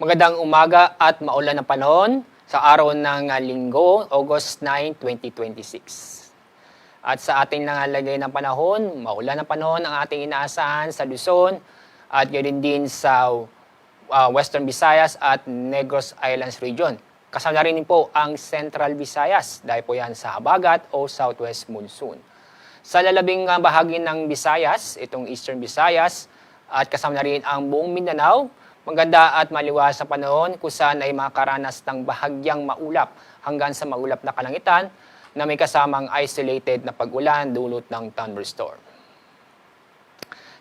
Magandang umaga at maulan na panahon sa araw ng Linggo, August 9, 2026. At sa ating nangalagay ng panahon, maulan na panahon ang ating inaasahan sa Luzon at gayon din sa Western Visayas at Negros Islands region. Kasama na rin po ang Central Visayas dahil po yan sa habagat o southwest monsoon. Sa lalabing bahagi ng Visayas, itong Eastern Visayas at kasama na rin ang buong Mindanao, maganda at maliwas sa panahon kung saan ay makaranas ng bahagyang maulap hanggang sa maulap na kalangitan na may kasamang isolated na pag-ulan dulot ng thunderstorm.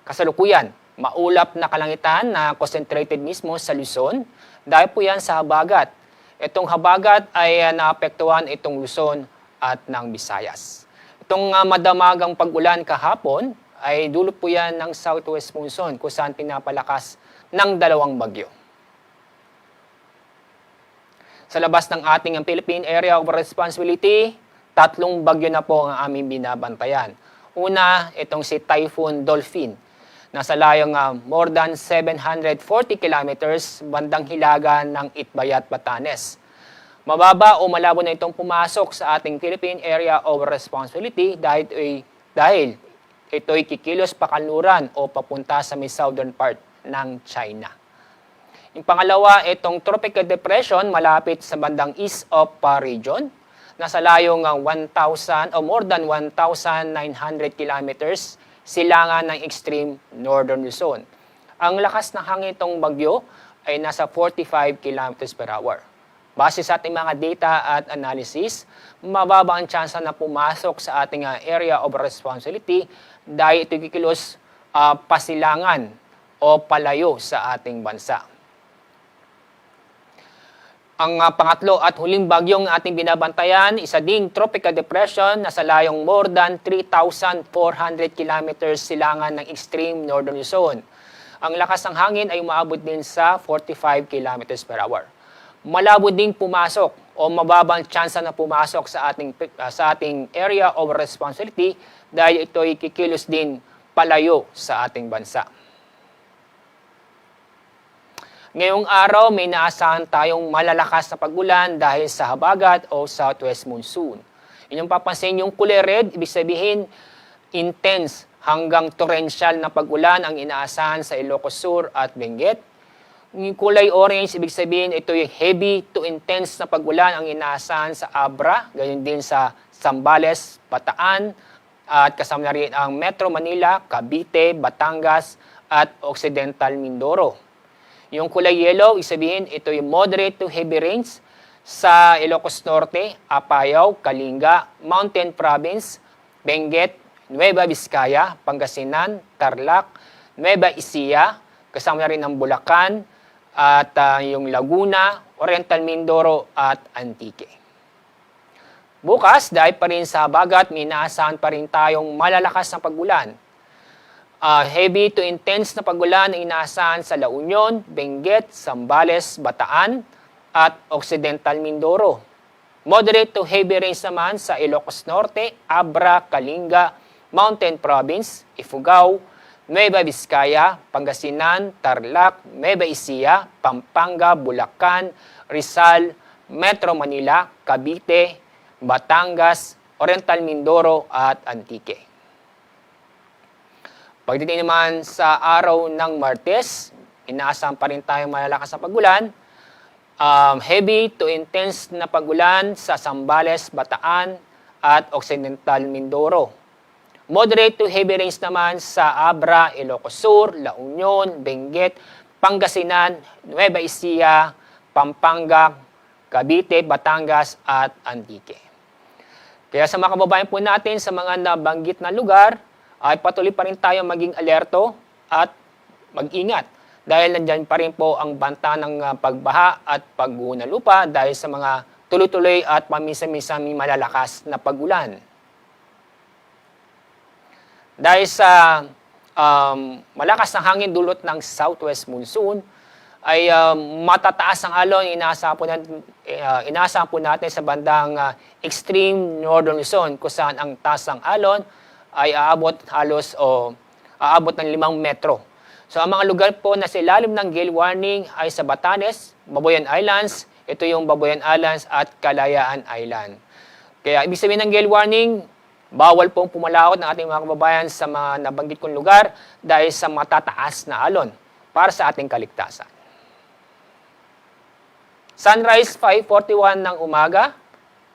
Kasalukuyan, maulap na kalangitan na concentrated mismo sa Luzon dahil po yan sa habagat. Itong habagat ay naapektuhan itong Luzon at ng Visayas. Itong madamagang pag-ulan kahapon ay dulot po yan ng southwest monsoon kung saan pinapalakas ng dalawang bagyo. Sa labas ng ating Philippine Area of Responsibility, 3 bagyo na po ang aming binabantayan. Una, itong si Typhoon Dolphin. Nasa layong more than 740 kilometers bandang hilaga ng Itbayat, Batanes. Mababa o malabo na itong pumasok sa ating Philippine Area of Responsibility dahil ito'y kikilos pakanluran o papunta sa may southern part ng China. Yung pangalawa, itong tropical depression malapit sa bandang east of region. Nasa layong 1,000 o more than 1,900 kilometers silangan ng extreme northern Luzon. Ang lakas ng hangin itong bagyo ay nasa 45 kilometers per hour. Base sa ating mga data at analysis, mababa ang tsansa na pumasok sa ating area of responsibility dahil ito kikilos pasilangan o palayo sa ating bansa. Ang pangatlo at huling bagyong ating binabantayan, isa ding tropical depression na sa layong more than 3,400 kilometers silangan ng extreme northern Luzon. Ang lakas ng hangin ay umaabot din sa 45 kilometers per hour. Malabo ding pumasok o mababang tsansa na pumasok sa ating area of responsibility dahil ito ay kikilos din palayo sa ating bansa. Ngayong araw, may naasahan tayong malalakas na pag-ulan dahil sa habagat o southwest monsoon. Inyong papansin yung kulay red, ibig sabihin intense hanggang torrential na pag-ulan ang inaasahan sa Ilocos Sur at Benguet. Yung kulay orange, ibig sabihin ito yung heavy to intense na pag-ulan ang inaasahan sa Abra, gayon din sa Zambales, Bataan, at kasama na rin ang Metro Manila, Cavite, Batangas, at Occidental Mindoro. Yung kulay yellow, isabihin, ito yung moderate to heavy rains sa Ilocos Norte, Apayao, Kalinga, Mountain Province, Benguet, Nueva Vizcaya, Pangasinan, Tarlac, Nueva Ecija, kasama na rin ang Bulacan, at yung Laguna, Oriental Mindoro, at Antique. Bukas, dahil pa rin sa habagat, may inaasahan pa rin tayong malalakas na pag-ulan. Heavy to intense na pag-ulan ang inaasahan sa La Union, Benguet, Zambales, Bataan, at Occidental Mindoro. Moderate to heavy rains naman sa Ilocos Norte, Abra, Kalinga, Mountain Province, Ifugao, Nueva Vizcaya, Pangasinan, Tarlac, Nueva Ecija, Pampanga, Bulacan, Rizal, Metro Manila, Cavite, Batangas, Oriental Mindoro, at Antique. Pagdating naman sa araw ng Martes, inaasahan pa rin tayong malalakas na pag-ulan. Heavy to intense na pag-ulan sa Zambales, Bataan, at Occidental Mindoro. Moderate to heavy rains naman sa Abra, Ilocos Sur, La Union, Benguet, Pangasinan, Nueva Ecija, Pampanga, Cavite, Batangas, at Antique. Kaya sa mga kababayan po natin sa mga nabanggit na lugar, ay patuloy pa rin tayo maging alerto at mag-ingat dahil nandyan pa rin po ang banta ng pagbaha at pagguho ng lupa dahil sa mga tuloy-tuloy at paminsan-minsan malalakas na pag-ulan. Dahil sa malakas na hangin dulot ng southwest monsoon, ay matataas ang alon, inaasahan po natin sa bandang extreme northern Luzon kung saan ang taas ng alon ay aabot ng 5 metro. So ang mga lugar po na sa ilalim ng gale warning ay sa Batanes, Babuyan Islands, ito yung Babuyan Islands at Kalayaan Island. Kaya ibig sabihin ng gale warning, bawal pong pumalaot ng ating mga kababayan sa mga nabanggit kong lugar dahil sa matataas na alon para sa ating kaligtasan. Sunrise 5:41 ng umaga,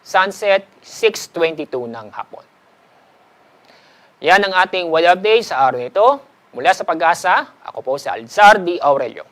sunset 6:22 ng hapon. Yan ang ating weather update sa araw nito. Mula sa Pag-asa, ako po si Alzar D. Aurelio.